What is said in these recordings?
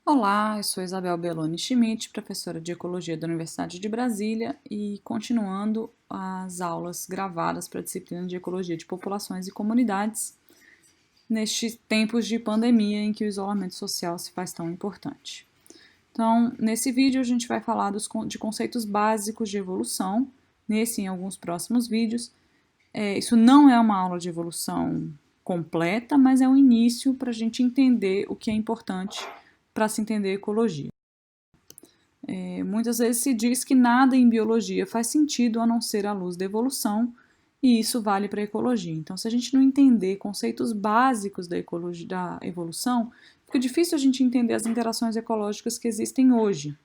Olá, eu sou Isabel Belloni Schmidt, professora de Ecologia da Universidade de Brasília e continuando as aulas gravadas para a disciplina de Ecologia de Populações e Comunidades nestes tempos de pandemia em que o isolamento social se faz tão importante. Então, nesse vídeo a gente vai falar de conceitos básicos de evolução, nesse e em alguns próximos vídeos. Isso não é uma aula de evolução completa, mas é um início para a gente entender o que é importante para se entender ecologia. Muitas vezes se diz que nada em biologia faz sentido a não ser à luz da evolução, e isso vale para a ecologia. Então, se a gente não entender conceitos básicos da evolução, fica difícil a gente entender as interações ecológicas que existem hoje.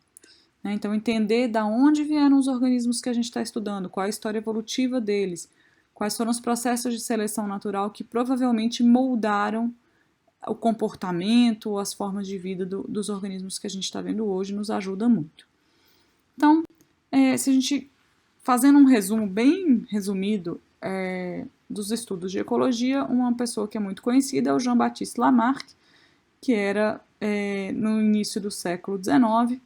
Então, entender da onde vieram os organismos que a gente está estudando, qual é a história evolutiva deles, quais foram os processos de seleção natural que provavelmente moldaram o comportamento, as formas de vida dos organismos que a gente está vendo hoje, nos ajuda muito. Então, se a gente, fazendo um resumo bem resumido dos estudos de ecologia, uma pessoa que é muito conhecida é o Jean-Baptiste Lamarck, que era no início do século XIX.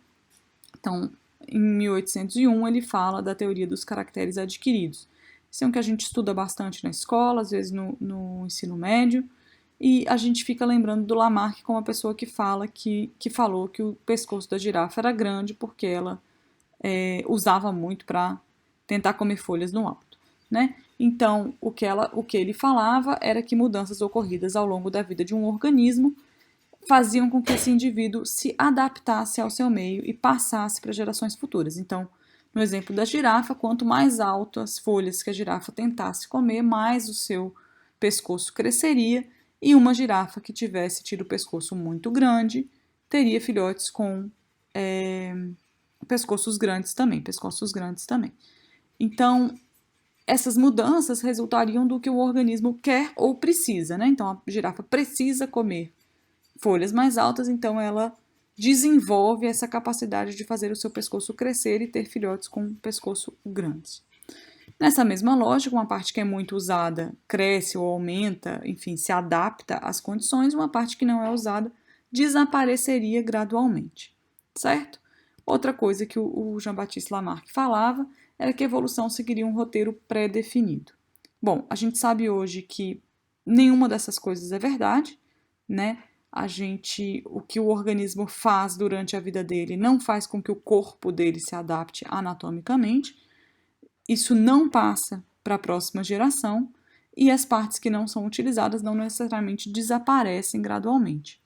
Então, em 1801, ele fala da teoria dos caracteres adquiridos. Isso é um que a gente estuda bastante na escola, às vezes no ensino médio, e a gente fica lembrando do Lamarck como a pessoa que falou que o pescoço da girafa era grande porque ela usava muito para tentar comer folhas no alto, né? Então, o que ele falava era que mudanças ocorridas ao longo da vida de um organismo faziam com que esse indivíduo se adaptasse ao seu meio e passasse para gerações futuras. Então, no exemplo da girafa, quanto mais altas as folhas que a girafa tentasse comer, mais o seu pescoço cresceria, e uma girafa que tivesse tido o pescoço muito grande teria filhotes com pescoços grandes também. Então, essas mudanças resultariam do que o organismo quer ou precisa, né? Então, a girafa precisa comer folhas mais altas, então ela desenvolve essa capacidade de fazer o seu pescoço crescer e ter filhotes com pescoço grandes. Nessa mesma lógica, uma parte que é muito usada cresce ou aumenta, enfim, se adapta às condições, uma parte que não é usada desapareceria gradualmente, certo? Outra coisa que o Jean-Baptiste Lamarck falava era que a evolução seguiria um roteiro pré-definido. Bom, a gente sabe hoje que nenhuma dessas coisas é verdade, né? O que o organismo faz durante a vida dele não faz com que o corpo dele se adapte anatomicamente. Isso não passa para a próxima geração e as partes que não são utilizadas não necessariamente desaparecem gradualmente.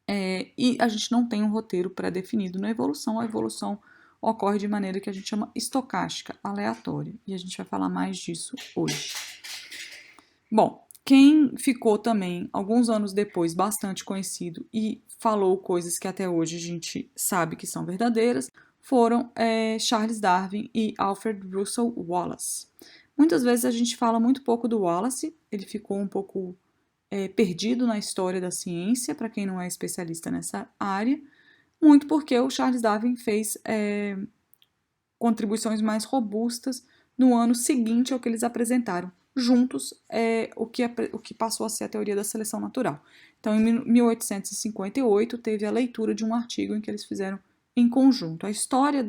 E a gente não tem um roteiro pré-definido na evolução. A evolução ocorre de maneira que a gente chama estocástica, aleatória. E a gente vai falar mais disso hoje. Bom, quem ficou também, alguns anos depois, bastante conhecido e falou coisas que até hoje a gente sabe que são verdadeiras, foram Charles Darwin e Alfred Russel Wallace. Muitas vezes a gente fala muito pouco do Wallace, ele ficou um pouco perdido na história da ciência, para quem não é especialista nessa área, muito porque o Charles Darwin fez contribuições mais robustas no ano seguinte ao que eles apresentaram. Juntos, o que passou a ser a teoria da seleção natural. Então, em 1858, teve a leitura de um artigo em que eles fizeram em conjunto. A história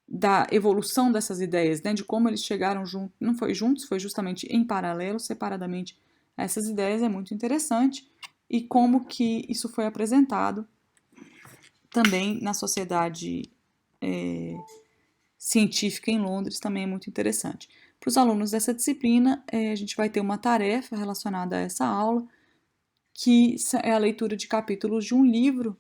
da evolução dessas ideias, né, de como eles chegaram juntos, não foi juntos, foi justamente em paralelo, separadamente, essas ideias é muito interessante, e como que isso foi apresentado também na sociedade científica em Londres também é muito interessante. Para os alunos dessa disciplina, a gente vai ter uma tarefa relacionada a essa aula, que é a leitura de capítulos de um livro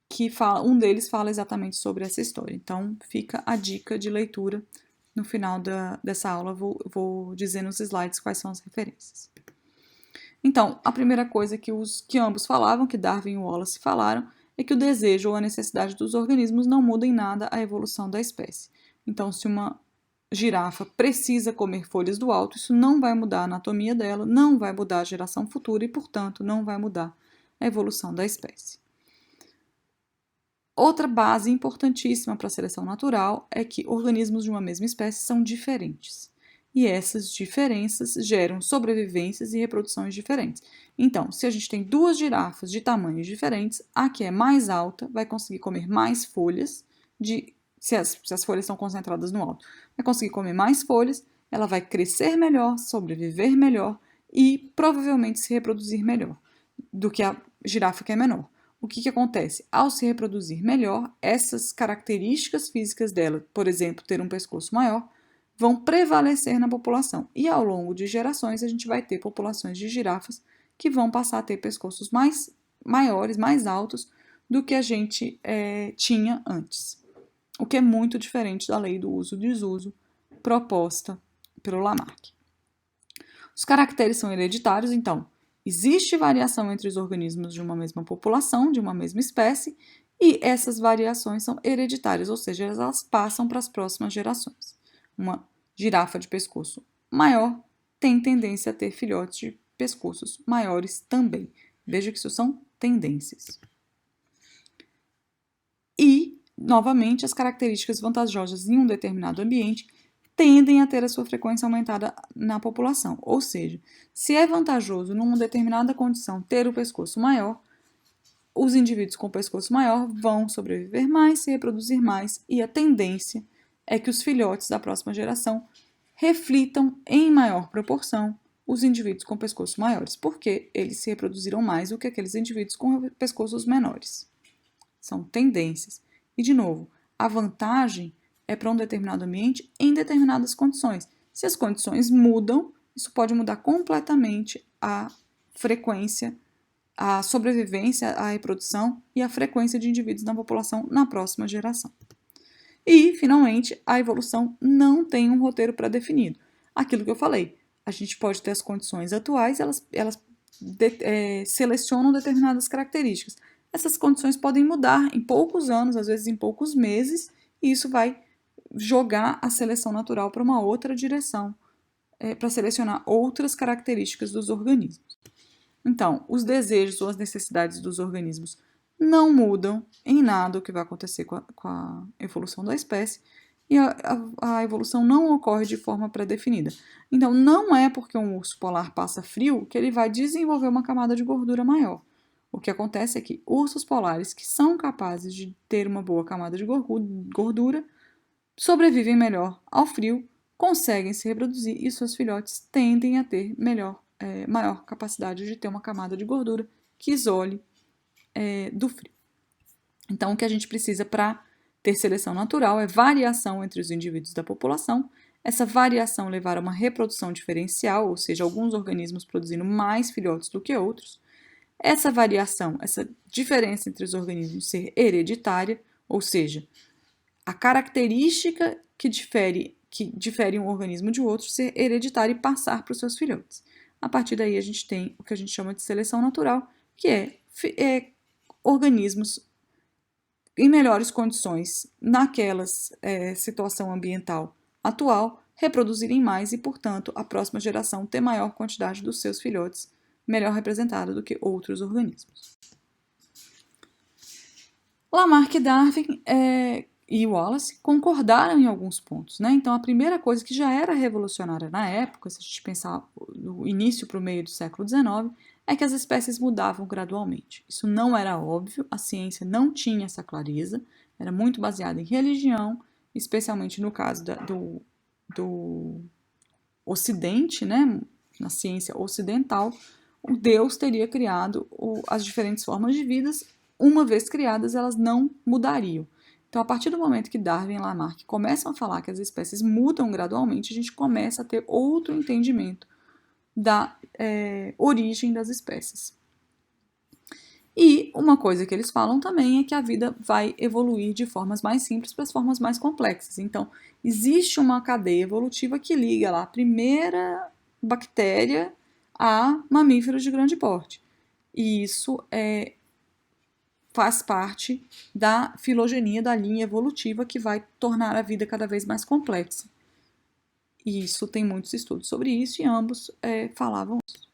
que um deles fala exatamente sobre essa história. Então, fica a dica de leitura. No final dessa aula, vou dizer nos slides quais são as referências. Então, a primeira coisa que ambos falavam, que Darwin e Wallace falaram, é que o desejo ou a necessidade dos organismos não muda em nada a evolução da espécie. Então, se uma girafa precisa comer folhas do alto, isso não vai mudar a anatomia dela, não vai mudar a geração futura e, portanto, não vai mudar a evolução da espécie. Outra base importantíssima para a seleção natural é que organismos de uma mesma espécie são diferentes. e essas diferenças geram sobrevivências e reproduções diferentes. Então, se a gente tem duas girafas de tamanhos diferentes, a que é mais alta vai conseguir comer mais folhas, se as folhas estão concentradas no alto, vai conseguir comer mais folhas, ela vai crescer melhor, sobreviver melhor e provavelmente se reproduzir melhor do que a girafa que é menor. O que acontece? Ao se reproduzir melhor, essas características físicas dela, por exemplo, ter um pescoço maior, vão prevalecer na população. E ao longo de gerações, a gente vai ter populações de girafas que vão passar a ter pescoços maiores, mais altos do que a gente tinha antes. O que é muito diferente da lei do uso e desuso proposta pelo Lamarck. Os caracteres são hereditários, então, existe variação entre os organismos de uma mesma população, de uma mesma espécie, e essas variações são hereditárias, ou seja, elas passam para as próximas gerações. Uma girafa de pescoço maior tem tendência a ter filhotes de pescoços maiores também. Veja que isso são tendências. E, novamente, as características vantajosas em um determinado ambiente tendem a ter a sua frequência aumentada na população. Ou seja, se é vantajoso numa determinada condição ter o pescoço maior, os indivíduos com o pescoço maior vão sobreviver mais, se reproduzir mais, e a tendência é que os filhotes da próxima geração reflitam em maior proporção os indivíduos com pescoços maiores, porque eles se reproduziram mais do que aqueles indivíduos com pescoços menores. São tendências. E, de novo, a vantagem é para um determinado ambiente em determinadas condições. Se as condições mudam, isso pode mudar completamente a frequência, a sobrevivência, a reprodução e a frequência de indivíduos na população na próxima geração. E, finalmente, a evolução não tem um roteiro pré-definido. Aquilo que eu falei, a gente pode ter as condições atuais, elas selecionam determinadas características. Essas condições podem mudar em poucos anos, às vezes em poucos meses, e isso vai jogar a seleção natural para uma outra direção, para selecionar outras características dos organismos. Então, os desejos ou as necessidades dos organismos não mudam em nada o que vai acontecer com a evolução da espécie, e a evolução não ocorre de forma pré-definida. Então, não é porque um urso polar passa frio que ele vai desenvolver uma camada de gordura maior. O que acontece é que ursos polares que são capazes de ter uma boa camada de gordura sobrevivem melhor ao frio, conseguem se reproduzir e seus filhotes tendem a ter maior capacidade de ter uma camada de gordura que isole do frio. Então, o que a gente precisa para ter seleção natural é variação entre os indivíduos da população, essa variação levar a uma reprodução diferencial, ou seja, alguns organismos produzindo mais filhotes do que outros. Essa variação, essa diferença entre os organismos ser hereditária, ou seja, a característica que difere um organismo de outro ser hereditária e passar para os seus filhotes. A partir daí a gente tem o que a gente chama de seleção natural, que é organismos em melhores condições naquela situação ambiental atual reproduzirem mais e, portanto, a próxima geração ter maior quantidade dos seus filhotes melhor representada do que outros organismos. Lamarck, Darwin e Wallace concordaram em alguns pontos, né? Então, a primeira coisa que já era revolucionária na época, se a gente pensar do início para o meio do século XIX, é que as espécies mudavam gradualmente. Isso não era óbvio, a ciência não tinha essa clareza, era muito baseada em religião, especialmente no caso do Ocidente, né? Na ciência ocidental, o Deus teria criado as diferentes formas de vida, uma vez criadas, elas não mudariam. Então, a partir do momento que Darwin e Lamarck começam a falar que as espécies mudam gradualmente, a gente começa a ter outro entendimento da origem das espécies. E uma coisa que eles falam também é que a vida vai evoluir de formas mais simples para as formas mais complexas. Então, existe uma cadeia evolutiva que liga lá a primeira bactéria a mamíferos de grande porte. E isso faz parte da filogenia, da linha evolutiva que vai tornar a vida cada vez mais complexa. E isso tem muitos estudos sobre isso e ambos falavam isso.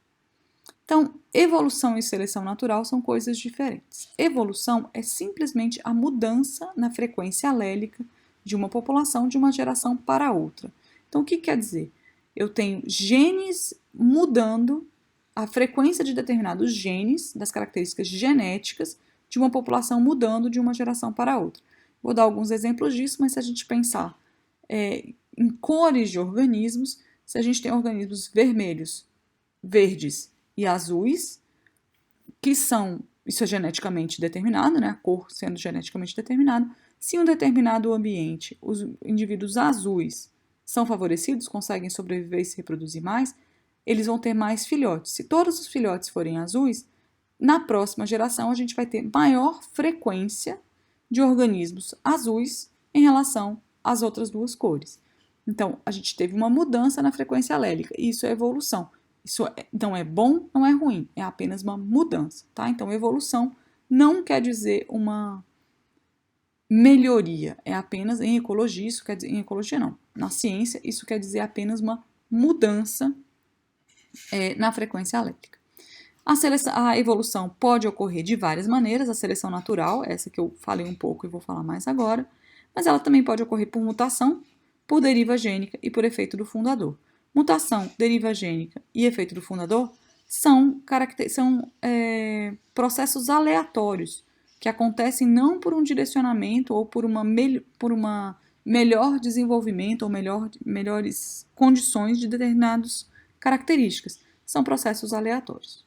Então, evolução e seleção natural são coisas diferentes. Evolução é simplesmente a mudança na frequência alélica de uma população de uma geração para outra. Então, o que quer dizer? Eu tenho genes mudando, a frequência de determinados genes, das características genéticas de uma população mudando de uma geração para outra. Vou dar alguns exemplos disso, mas se a gente pensar em cores de organismos, se a gente tem organismos vermelhos, verdes e azuis, que são, isso é geneticamente determinado, né? A cor sendo geneticamente determinada. Se em um determinado ambiente os indivíduos azuis são favorecidos, conseguem sobreviver e se reproduzir mais, eles vão ter mais filhotes. Se todos os filhotes forem azuis, na próxima geração a gente vai ter maior frequência de organismos azuis em relação às outras duas cores. Então, a gente teve uma mudança na frequência alélica, e isso é evolução. Isso não é bom, não é ruim, é apenas uma mudança, tá? Então, evolução não quer dizer uma melhoria, é apenas em ecologia, isso quer dizer, em ecologia não, na ciência, isso quer dizer apenas uma mudança na frequência alélica. A evolução pode ocorrer de várias maneiras, a seleção natural, essa que eu falei um pouco e vou falar mais agora, mas ela também pode ocorrer por mutação, por deriva gênica e por efeito do fundador. Mutação, deriva gênica e efeito do fundador são processos aleatórios que acontecem não por um direcionamento ou por uma melhor desenvolvimento ou melhores condições de determinadas características. São processos aleatórios.